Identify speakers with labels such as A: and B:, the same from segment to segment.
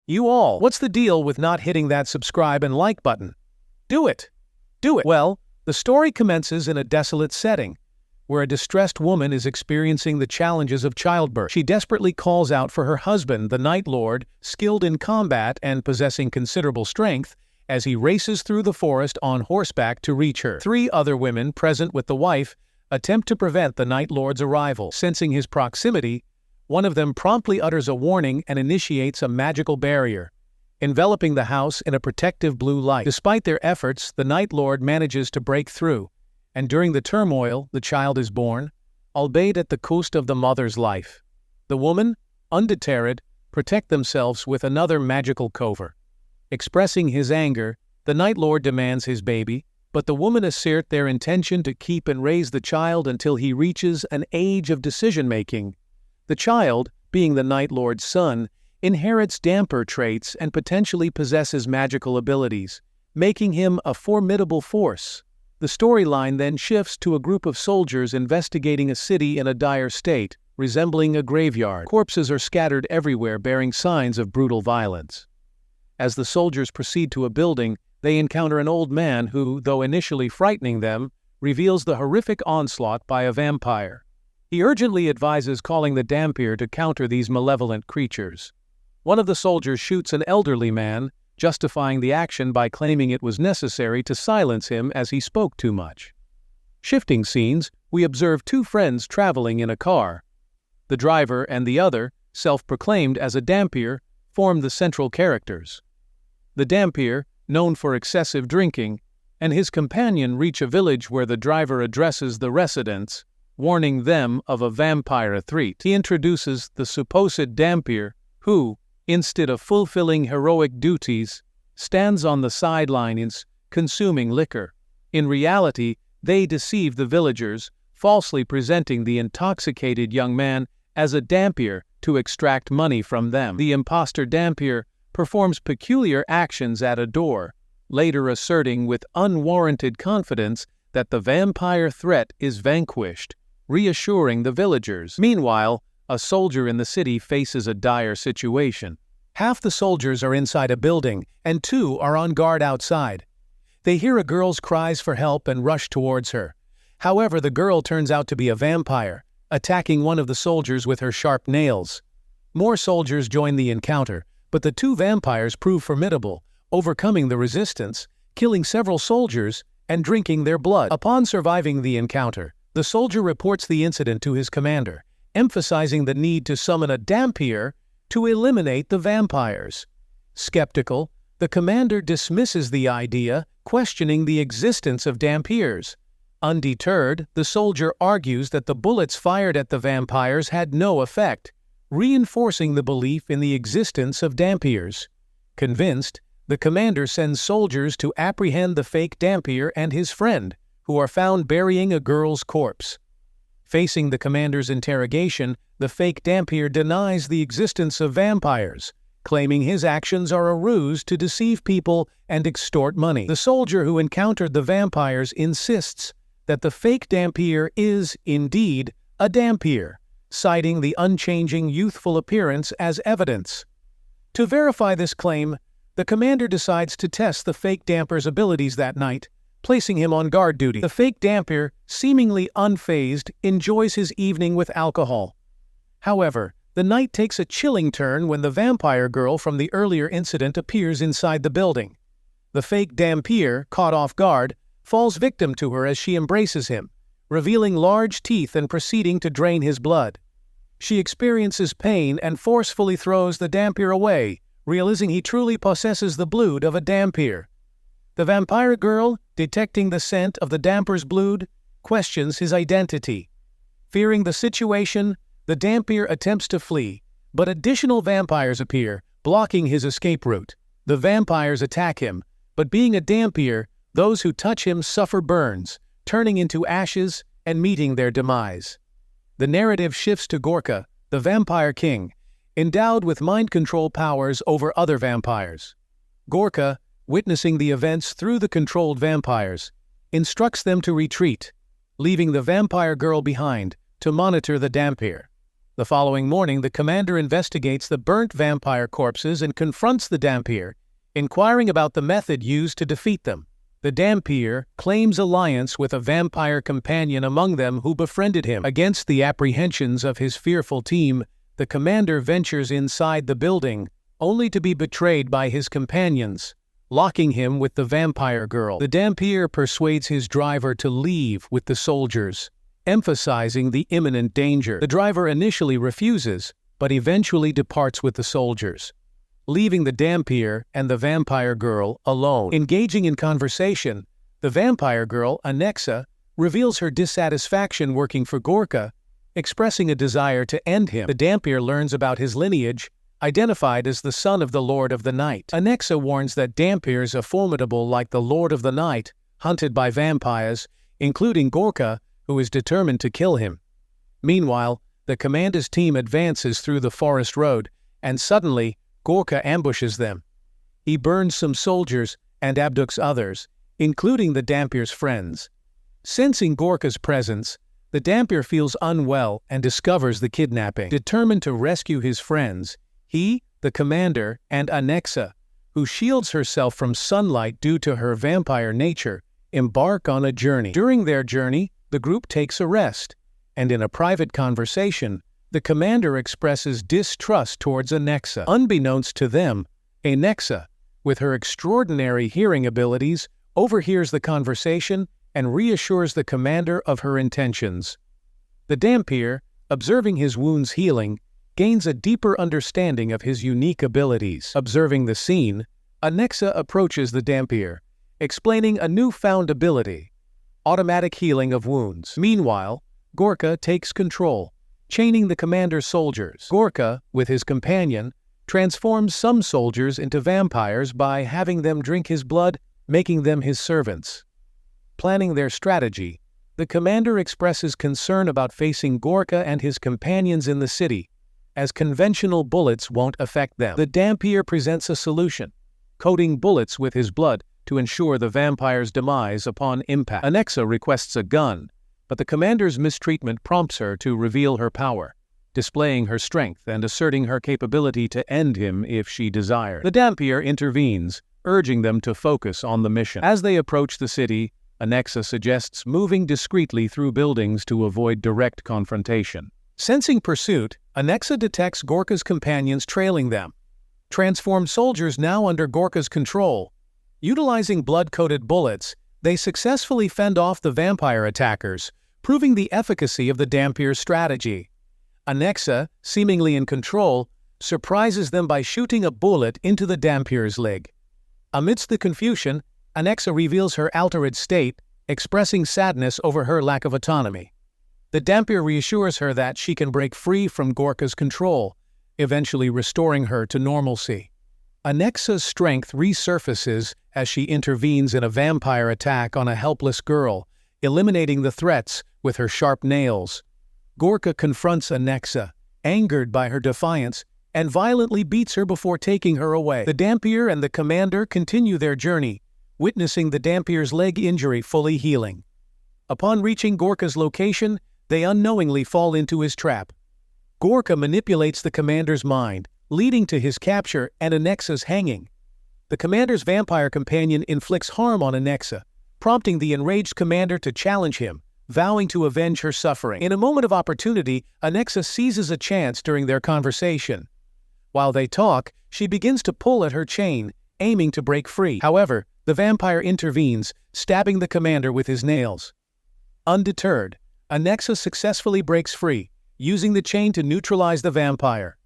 A: You all, what's the deal with not hitting that subscribe and like button? Do it! Do it! Well, the story commences in a desolate setting, where a distressed woman is experiencing the challenges of childbirth. She desperately calls out for her husband, the Night Lord, skilled in combat and possessing considerable strength, as he races through the forest on horseback to reach her. 3 other women present with the wife attempt to prevent the Night Lord's arrival. Sensing his proximity, one of them promptly utters a warning and initiates a magical barrier, enveloping the house in a protective blue light. Despite their efforts, the Night Lord manages to break through, and during the turmoil, the child is born, albeit at the cost of the mother's life. The woman, undeterred, protect themselves with another magical cover. Expressing his anger, the Night Lord demands his baby, but the woman assert their intention to keep and raise the child until he reaches an age of decision-making. The child, being the Night Lord's son, inherits damper traits and potentially possesses magical abilities, making him a formidable force. The storyline then shifts to a group of soldiers investigating a city in a dire state, resembling a graveyard. Corpses are scattered everywhere, bearing signs of brutal violence. As the soldiers proceed to a building, they encounter an old man who, though initially frightening them, reveals the horrific onslaught by a vampire. He urgently advises calling the Dhampir to counter these malevolent creatures. One of the soldiers shoots an elderly man, justifying the action by claiming it was necessary to silence him as he spoke too much. Shifting scenes, we observe 2 friends traveling in a car. The driver and the other, self-proclaimed as a Dhampir, form the central characters. The Dhampir, known for excessive drinking, and his companion reach a village where the driver addresses the residents, warning them of a vampire threat. He introduces the supposed Dhampir, who, instead of fulfilling heroic duties, stands on the sidelines consuming liquor. In reality, they deceive the villagers, falsely presenting the intoxicated young man as a Dhampir to extract money from them. The imposter Dhampir performs peculiar actions at a door, later asserting with unwarranted confidence that the vampire threat is vanquished, reassuring the villagers. Meanwhile, a soldier in the city faces a dire situation. Half the soldiers are inside a building, and 2 are on guard outside. They hear a girl's cries for help and rush towards her. However, the girl turns out to be a vampire, attacking one of the soldiers with her sharp nails. More soldiers join the encounter, but the 2 vampires prove formidable, overcoming the resistance, killing several soldiers, and drinking their blood. Upon surviving the encounter, the soldier reports the incident to his commander, emphasizing the need to summon a Dhampir to eliminate the vampires. Skeptical, the commander dismisses the idea, questioning the existence of Dhampirs. Undeterred, the soldier argues that the bullets fired at the vampires had no effect, reinforcing the belief in the existence of Dhampirs. Convinced, the commander sends soldiers to apprehend the fake Dhampir and his friend, who are found burying a girl's corpse. Facing the commander's interrogation, the fake Dhampir denies the existence of vampires, claiming his actions are a ruse to deceive people and extort money. The soldier who encountered the vampires insists that the fake Dhampir is, indeed, a Dhampir, citing the unchanging youthful appearance as evidence. To verify this claim, the commander decides to test the fake Dhampir's abilities that night, placing him on guard duty. The fake Dhampir, seemingly unfazed, enjoys his evening with alcohol. However, the night takes a chilling turn when the vampire girl from the earlier incident appears inside the building. The fake Dhampir, caught off guard, falls victim to her as she embraces him, revealing large teeth and proceeding to drain his blood. She experiences pain and forcefully throws the Dhampir away, realizing he truly possesses the blood of a Dhampir. The vampire girl, detecting the scent of the Dhampir's blood, questions his identity. Fearing the situation, the Dhampir attempts to flee, but additional vampires appear, blocking his escape route. The vampires attack him, but being a Dhampir, those who touch him suffer burns, turning into ashes and meeting their demise. The narrative shifts to Gorka, the vampire king, endowed with mind control powers over other vampires. Gorka, witnessing the events through the controlled vampires, instructs them to retreat, leaving the vampire girl behind to monitor the Dhampir. The following morning, the commander investigates the burnt vampire corpses and confronts the Dhampir, inquiring about the method used to defeat them. The Dhampir claims alliance with a vampire companion among them who befriended him. Against the apprehensions of his fearful team, the commander ventures inside the building, only to be betrayed by his companions, locking him with the vampire girl. The Dhampir persuades his driver to leave with the soldiers, emphasizing the imminent danger. The driver initially refuses, but eventually departs with the soldiers, leaving the Dhampir and the vampire girl alone. Engaging in conversation, the vampire girl, Anexa, reveals her dissatisfaction working for Gorka, expressing a desire to end him. The Dhampir learns about his lineage, identified as the son of the Lord of the Night. Anexa warns that Dhampirs are formidable like the Lord of the Night, hunted by vampires, including Gorka, who is determined to kill him. Meanwhile, the commander's team advances through the forest road, and suddenly, Gorka ambushes them. He burns some soldiers and abducts others, including the Dhampir's friends. Sensing Gorka's presence, the Dhampir feels unwell and discovers the kidnapping. Determined to rescue his friends, he, the commander, and Anexa, who shields herself from sunlight due to her vampire nature, embark on a journey. During their journey, the group takes a rest, and in a private conversation, the commander expresses distrust towards Anexa. Unbeknownst to them, Anexa, with her extraordinary hearing abilities, overhears the conversation and reassures the commander of her intentions. The Dhampir, observing his wounds healing, gains a deeper understanding of his unique abilities. Observing the scene, Anexa approaches the Dhampir, explaining a newfound ability: automatic healing of wounds. Meanwhile, Gorka takes control, chaining the commander's soldiers. Gorka, with his companion, transforms some soldiers into vampires by having them drink his blood, making them his servants. Planning their strategy, the commander expresses concern about facing Gorka and his companions in the city, as conventional bullets won't affect them. The Dhampir presents a solution, coating bullets with his blood to ensure the vampire's demise upon impact. Anexa requests a gun, but the commander's mistreatment prompts her to reveal her power, displaying her strength and asserting her capability to end him if she desired. The Dhampir intervenes, urging them to focus on the mission. As they approach the city, Anexa suggests moving discreetly through buildings to avoid direct confrontation. Sensing pursuit, Anexa detects Gorka's companions trailing them. Transformed soldiers now under Gorka's control, utilizing blood-coated bullets, they successfully fend off the vampire attackers, proving the efficacy of the Dhampir's strategy. Anexa, seemingly in control, surprises them by shooting a bullet into the Dhampir's leg. Amidst the confusion, Anexa reveals her altered state, expressing sadness over her lack of autonomy. The Dhampir reassures her that she can break free from Gorka's control, eventually restoring her to normalcy. Anexa's strength resurfaces as she intervenes in a vampire attack on a helpless girl, eliminating the threats with her sharp nails. Gorka confronts Anexa, angered by her defiance, and violently beats her before taking her away. The Dhampir and the commander continue their journey, witnessing the Dhampir's leg injury fully healing. Upon reaching Gorka's location, they unknowingly fall into his trap. Gorka manipulates the commander's mind, leading to his capture and Anexa's hanging. The commander's vampire companion inflicts harm on Anexa, prompting the enraged commander to challenge him, vowing to avenge her suffering. In a moment of opportunity, Anexa seizes a chance during their conversation. While they talk, she begins to pull at her chain, aiming to break free. However, the vampire intervenes, stabbing the commander with his nails. Undeterred, Anexa successfully breaks free, using the chain to neutralize the vampire.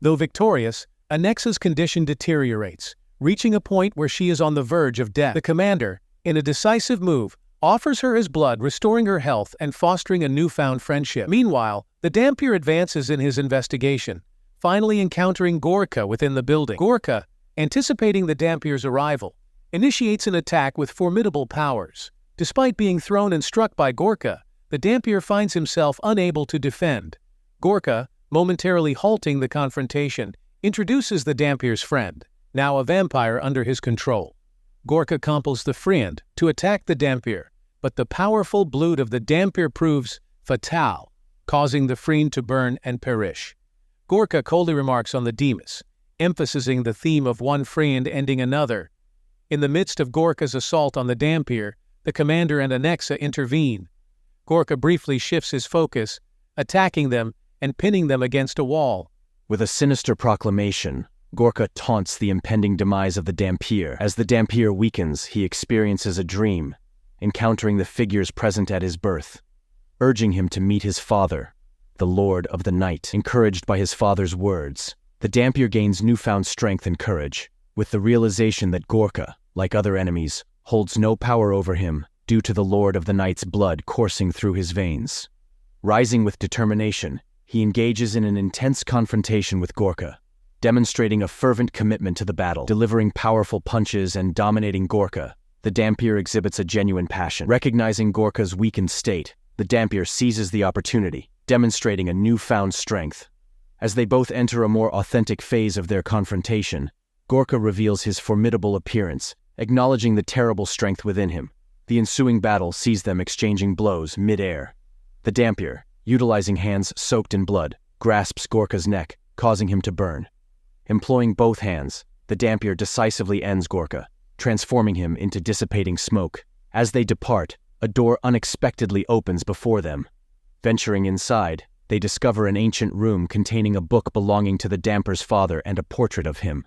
A: Though victorious, Anexa's condition deteriorates, reaching a point where she is on the verge of death. The commander, in a decisive move, offers her his blood, restoring her health and fostering a newfound friendship. Meanwhile, the Dhampir advances in his investigation, finally encountering Gorka within the building. Gorka, anticipating the Dhampir's arrival, initiates an attack with formidable powers. Despite being thrown and struck by Gorka, the Dhampir finds himself unable to defend. Gorka, momentarily halting the confrontation, introduces the Dhampir's friend, now a vampire under his control. Gorka compels the friend to attack the Dhampir, but the powerful blood of the Dhampir proves fatal, causing the friend to burn and perish. Gorka coldly remarks on the Demas, emphasizing the theme of one friend ending another. In the midst of Gorka's assault on the Dampier, the commander and Anexa intervene. Gorka briefly shifts his focus, attacking them and pinning them against a wall.
B: With a sinister proclamation, Gorka taunts the impending demise of the Dampier. As the Dampier weakens, he experiences a dream, encountering the figures present at his birth, urging him to meet his father, the Lord of the Night. Encouraged by his father's words, the Dampier gains newfound strength and courage, with the realization that Gorka, like other enemies, holds no power over him due to the Lord of the Night's blood coursing through his veins. Rising with determination, he engages in an intense confrontation with Gorka, demonstrating a fervent commitment to the battle. Delivering powerful punches and dominating Gorka, the Dampier exhibits a genuine passion. Recognizing Gorka's weakened state, the Dampier seizes the opportunity, demonstrating a newfound strength. As they both enter a more authentic phase of their confrontation, Gorka reveals his formidable appearance, acknowledging the terrible strength within him. The ensuing battle sees them exchanging blows mid-air. The Dampier, utilizing hands soaked in blood, grasps Gorka's neck, causing him to burn. Employing both hands, the Dampier decisively ends Gorka, transforming him into dissipating smoke. As they depart, a door unexpectedly opens before them. Venturing inside, they discover an ancient room containing a book belonging to the Dampier's father and a portrait of him.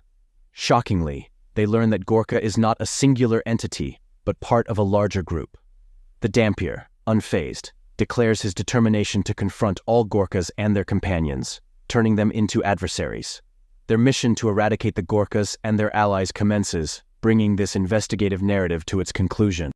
B: Shockingly, they learn that Gorka is not a singular entity, but part of a larger group. The Dampier, unfazed, declares his determination to confront all Gorkas and their companions, turning them into adversaries. Their mission to eradicate the Gorkas and their allies commences, bringing this investigative narrative to its conclusion.